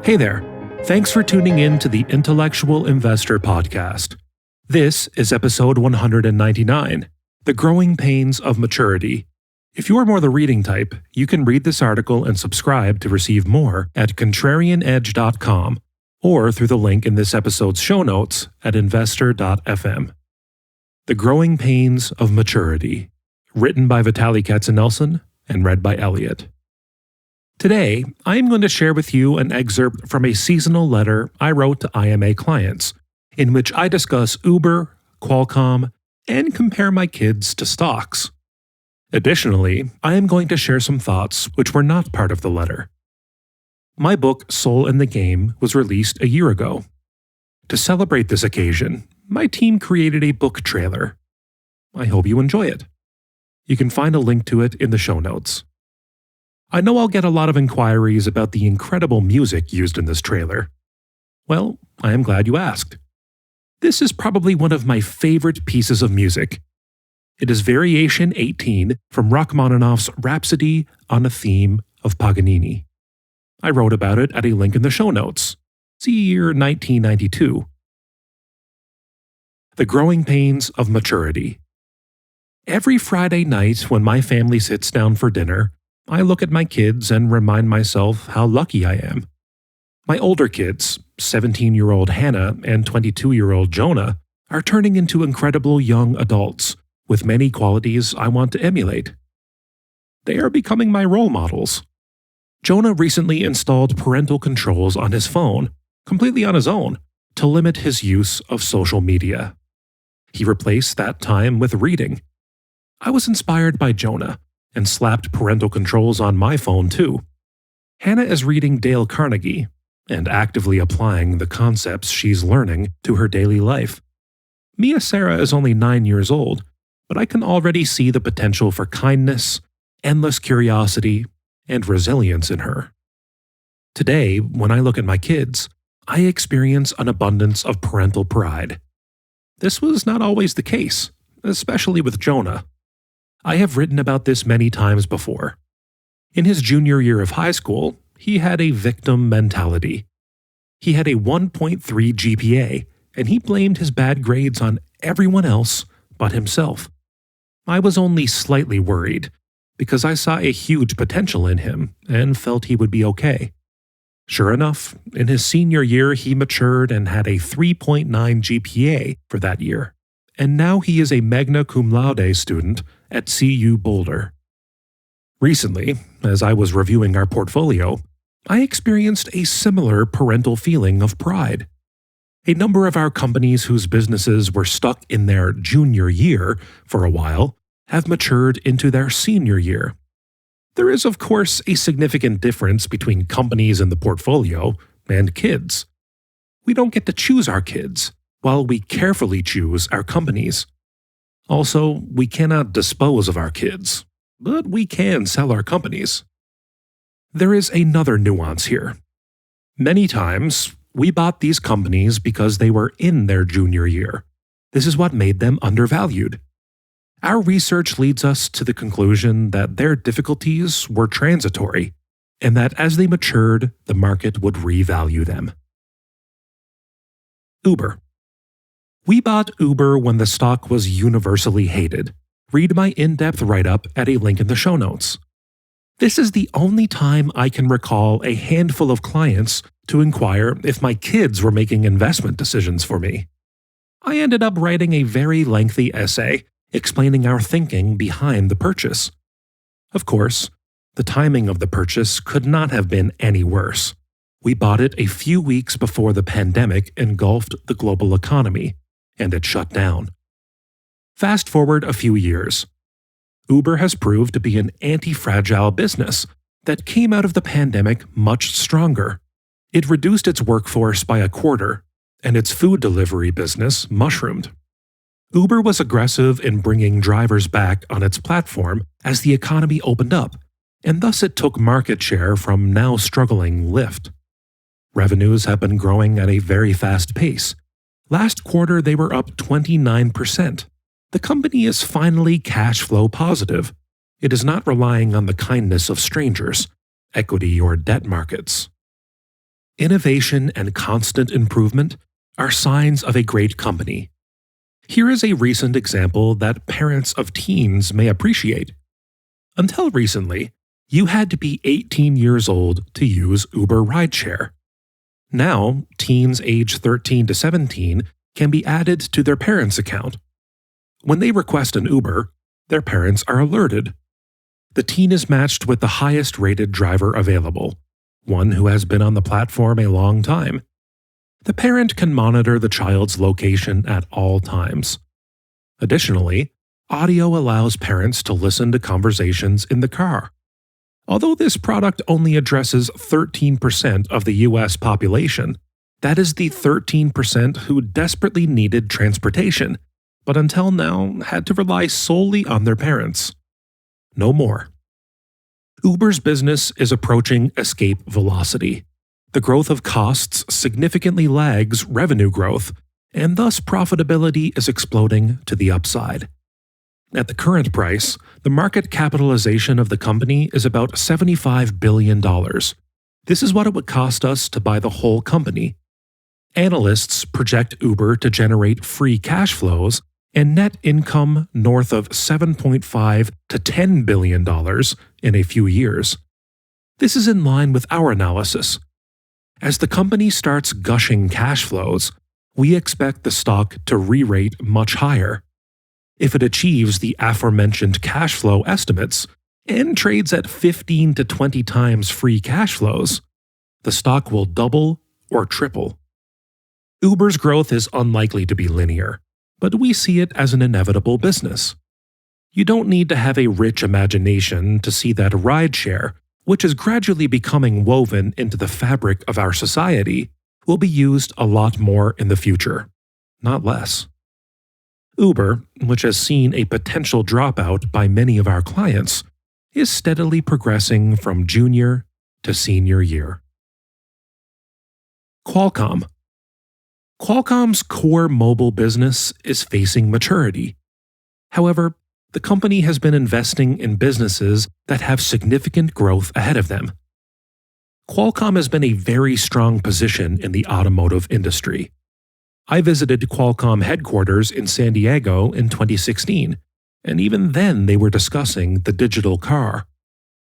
Hey there. Thanks for tuning in to the Intellectual Investor Podcast. This is episode 199, The Growing Pains of Maturity. If you're more the reading type, you can read this article and subscribe to receive more at contrarianedge.com or through the link in this episode's show notes at investor.fm. The Growing Pains of Maturity, written by Vitaliy Katsenelson and read by Elliot. Today, I am going to share with you an excerpt from a seasonal letter I wrote to IMA clients, in which I discuss Uber, Qualcomm, and compare my kids to stocks. Additionally, I am going to share some thoughts which were not part of the letter. My book, Soul in the Game, was released a year ago. To celebrate this occasion, my team created a book trailer. I hope you enjoy it. You can find a link to it in the show notes. I know I'll get a lot of inquiries about the incredible music used in this trailer. Well, I am glad you asked. This is probably one of my favorite pieces of music. It is Variation 18 from Rachmaninoff's Rhapsody on a Theme of Paganini. I wrote about it at a link in the show notes. See year 1992. The Growing Pains of Maturity. Every Friday night when my family sits down for dinner, I look at my kids and remind myself how lucky I am. My older kids, 17-year-old Hannah and 22-year-old Jonah, are turning into incredible young adults with many qualities I want to emulate. They are becoming my role models. Jonah recently installed parental controls on his phone, completely on his own, to limit his use of social media. He replaced that time with reading. I was inspired by Jonah and slapped parental controls on my phone too. Hannah is reading Dale Carnegie and actively applying the concepts she's learning to her daily life. Mia Sarah is only 9 years old, but I can already see the potential for kindness, endless curiosity, and resilience in her. Today, when I look at my kids, I experience an abundance of parental pride. This was not always the case, especially with Jonah. I have written about this many times before. In his junior year of high school, he had a victim mentality. He had a 1.3 GPA, and he blamed his bad grades on everyone else but himself. I was only slightly worried, because I saw a huge potential in him and felt he would be okay. Sure enough, in his senior year he matured and had a 3.9 GPA for that year, and now he is a magna cum laude student at CU Boulder. Recently, as I was reviewing our portfolio, I experienced a similar parental feeling of pride. A number of our companies whose businesses were stuck in their junior year for a while have matured into their senior year. There is, of course, a significant difference between companies in the portfolio and kids. We don't get to choose our kids, while we carefully choose our companies. Also, we cannot dispose of our kids, but we can sell our companies. There is another nuance here. Many times, we bought these companies because they were in their junior year. This is what made them undervalued. Our research leads us to the conclusion that their difficulties were transitory, and that as they matured, the market would revalue them. Uber. We bought Uber when the stock was universally hated. Read my in-depth write-up at a link in the show notes. This is the only time I can recall a handful of clients to inquire if my kids were making investment decisions for me. I ended up writing a very lengthy essay explaining our thinking behind the purchase. Of course, the timing of the purchase could not have been any worse. We bought it a few weeks before the pandemic engulfed the global economy, and it shut down. Fast forward a few years. Uber has proved to be an anti-fragile business that came out of the pandemic much stronger. It reduced its workforce by a quarter, and its food delivery business mushroomed. Uber was aggressive in bringing drivers back on its platform as the economy opened up, and thus it took market share from now struggling Lyft. Revenues have been growing at a very fast pace. Last quarter, they were up 29%. The company is finally cash flow positive. It is not relying on the kindness of strangers, equity or debt markets. Innovation and constant improvement are signs of a great company. Here is a recent example that parents of teens may appreciate. Until recently, you had to be 18 years old to use Uber rideshare. Now, teens age 13 to 17 can be added to their parents' account. When they request an Uber, their parents are alerted. The teen is matched with the highest rated driver available, one who has been on the platform a long time. The parent can monitor the child's location at all times. Additionally, audio allows parents to listen to conversations in the car. Although this product only addresses 13% of the US population, that is the 13% who desperately needed transportation, but until now had to rely solely on their parents. No more. Uber's business is approaching escape velocity. The growth of costs significantly lags revenue growth, and thus profitability is exploding to the upside. At the current price, the market capitalization of the company is about $75 billion. This is what it would cost us to buy the whole company. Analysts project Uber to generate free cash flows and net income north of $7.5 to $10 billion in a few years. This is in line with our analysis. As the company starts gushing cash flows, we expect the stock to re-rate much higher. If it achieves the aforementioned cash flow estimates and trades at 15 to 20 times free cash flows, the stock will double or triple. Uber's growth is unlikely to be linear, but we see it as an inevitable business. You don't need to have a rich imagination to see that rideshare, which is gradually becoming woven into the fabric of our society, will be used a lot more in the future, not less. Uber, which has seen a potential dropout by many of our clients, is steadily progressing from junior to senior year. Qualcomm. Qualcomm's core mobile business is facing maturity. However, the company has been investing in businesses that have significant growth ahead of them. Qualcomm has been a very strong position in the automotive industry. I visited Qualcomm headquarters in San Diego in 2016, and even then they were discussing the digital car.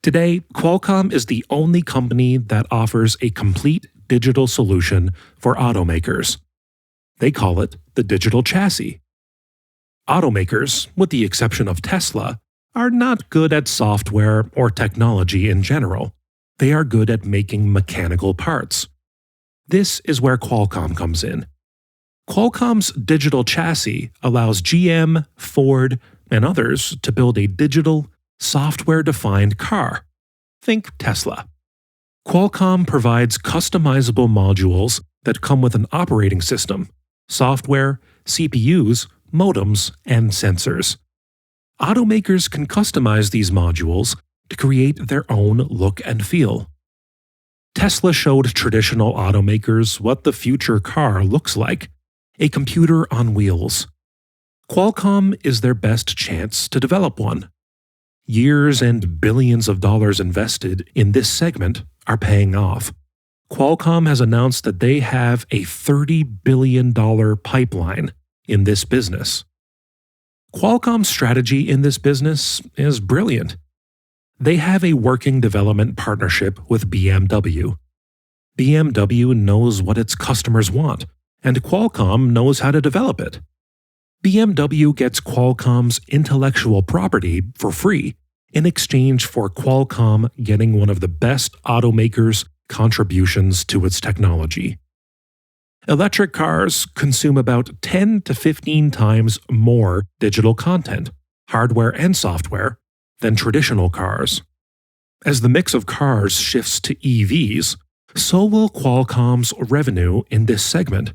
Today, Qualcomm is the only company that offers a complete digital solution for automakers. They call it the digital chassis. Automakers, with the exception of Tesla, are not good at software or technology in general. They are good at making mechanical parts. This is where Qualcomm comes in. Qualcomm's digital chassis allows GM, Ford, and others to build a digital, software-defined car. Think Tesla. Qualcomm provides customizable modules that come with an operating system, software, CPUs, modems, and sensors. Automakers can customize these modules to create their own look and feel. Tesla showed traditional automakers what the future car looks like, a computer on wheels. Qualcomm is their best chance to develop one. Years and billions of dollars invested in this segment are paying off. Qualcomm has announced that they have a $30 billion pipeline in this business. Qualcomm's strategy in this business is brilliant. They have a working development partnership with BMW. BMW knows what its customers want, and Qualcomm knows how to develop it. BMW gets Qualcomm's intellectual property for free in exchange for Qualcomm getting one of the best automakers' contributions to its technology. Electric cars consume about 10 to 15 times more digital content, hardware and software, than traditional cars. As the mix of cars shifts to EVs, so will Qualcomm's revenue in this segment.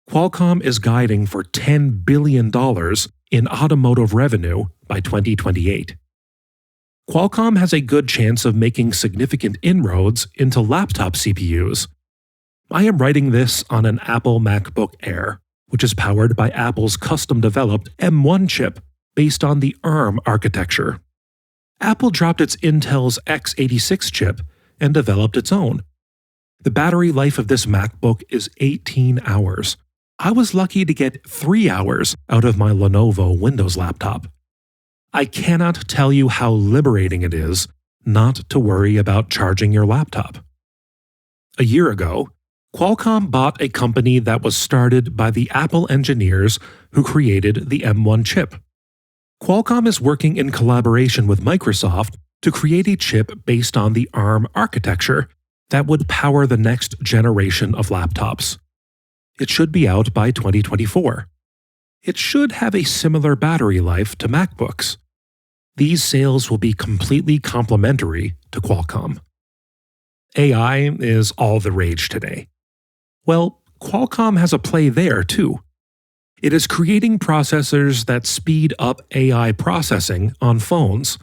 Qualcomm is guiding for $10 billion in automotive revenue by 2028. Qualcomm has a good chance of making significant inroads into laptop CPUs. I am writing this on an Apple MacBook Air, which is powered by Apple's custom-developed M1 chip based on the ARM architecture. Apple dropped its Intel's x86 chip and developed its own. The battery life of this MacBook is 18 hours. I was lucky to get 3 hours out of my Lenovo Windows laptop. I cannot tell you how liberating it is not to worry about charging your laptop. A year ago, Qualcomm bought a company that was started by the Apple engineers who created the M1 chip. Qualcomm is working in collaboration with Microsoft to create a chip based on the ARM architecture that would power the next generation of laptops. It should be out by 2024. It should have a similar battery life to MacBooks. These sales will be completely complementary to Qualcomm. AI is all the rage today. Well, Qualcomm has a play there too. It is creating processors that speed up AI processing on phones.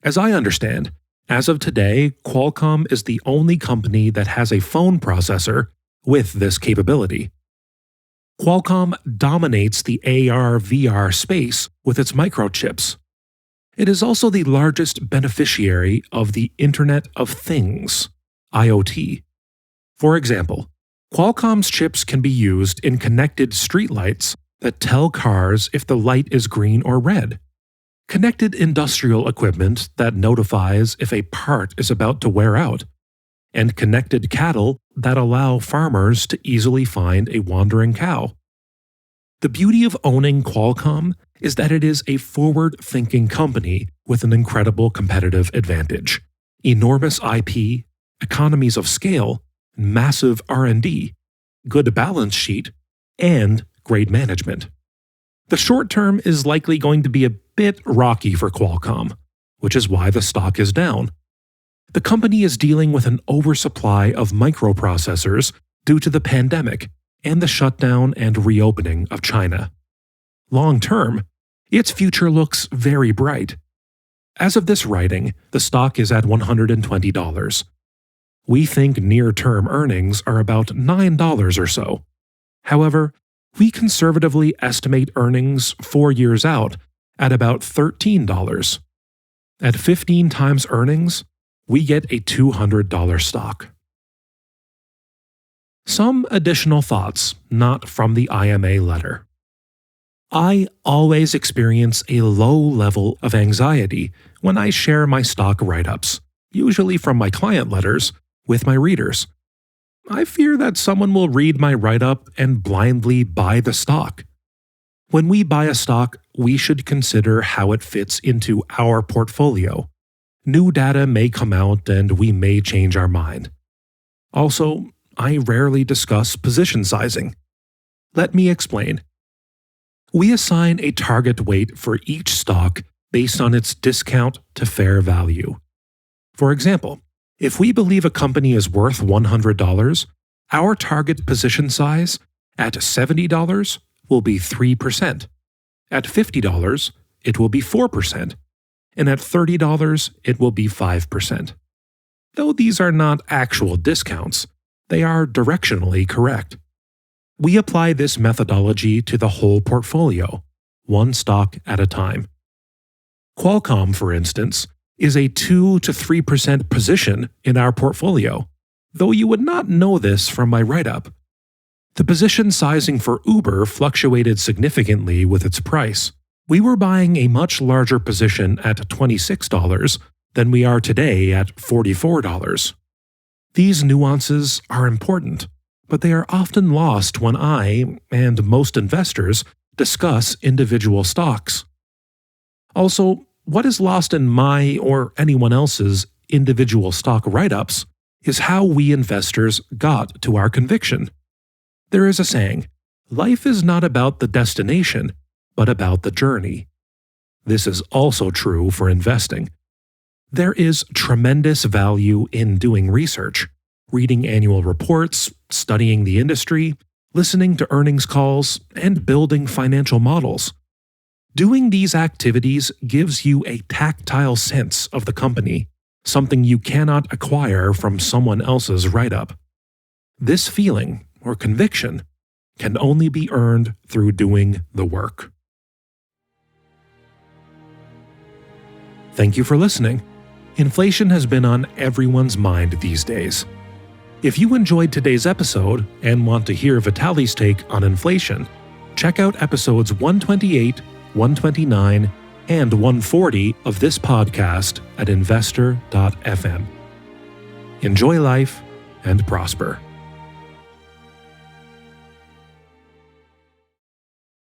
As I understand, as of today, Qualcomm is the only company that has a phone processor with this capability. Qualcomm dominates the AR/VR space with its microchips. It is also the largest beneficiary of the Internet of Things, IoT. For example, Qualcomm's chips can be used in connected streetlights that tell cars if the light is green or red, connected industrial equipment that notifies if a part is about to wear out, and connected cattle that allow farmers to easily find a wandering cow. The beauty of owning Qualcomm is that it is a forward-thinking company with an incredible competitive advantage, enormous IP, economies of scale, massive R&D, good balance sheet, and great management. The short term is likely going to be a bit rocky for Qualcomm, which is why the stock is down. The company is dealing with an oversupply of microprocessors due to the pandemic and the shutdown and reopening of China. Long term, its future looks very bright. As of this writing, the stock is at $120. We think near-term earnings are about $9 or so. However, we conservatively estimate earnings 4 years out at about $13. At 15 times earnings, we get a $200 stock. Some additional thoughts not from the IMA letter. I always experience a low level of anxiety when I share my stock write-ups, usually from my client letters, with my readers. I fear that someone will read my write-up and blindly buy the stock. When we buy a stock, we should consider how it fits into our portfolio. New data may come out and we may change our mind. Also, I rarely discuss position sizing. Let me explain. We assign a target weight for each stock based on its discount to fair value. For example, if we believe a company is worth $100, our target position size at $70 will be 3%. At $50, it will be 4%. And at $30, it will be 5%. Though these are not actual discounts, they are directionally correct. We apply this methodology to the whole portfolio, one stock at a time. Qualcomm, for instance, is a 2 to 3% position in our portfolio, though you would not know this from my write-up. The position sizing for Uber fluctuated significantly with its price. We were buying a much larger position at $26 than we are today at $44. These nuances are important, but they are often lost when I, and most investors, discuss individual stocks. Also, what is lost in my or anyone else's individual stock write-ups is how we investors got to our conviction. There is a saying, life is not about the destination, but about the journey. This is also true for investing. There is tremendous value in doing research, reading annual reports, studying the industry, listening to earnings calls, and building financial models. Doing these activities gives you a tactile sense of the company, something you cannot acquire from someone else's write-up. This feeling, or conviction, can only be earned through doing the work. Thank you for listening. Inflation has been on everyone's mind these days. If you enjoyed today's episode and want to hear Vitaly's take on inflation, check out episodes 128, 129, and 140 of this podcast at investor.fm. Enjoy life and prosper.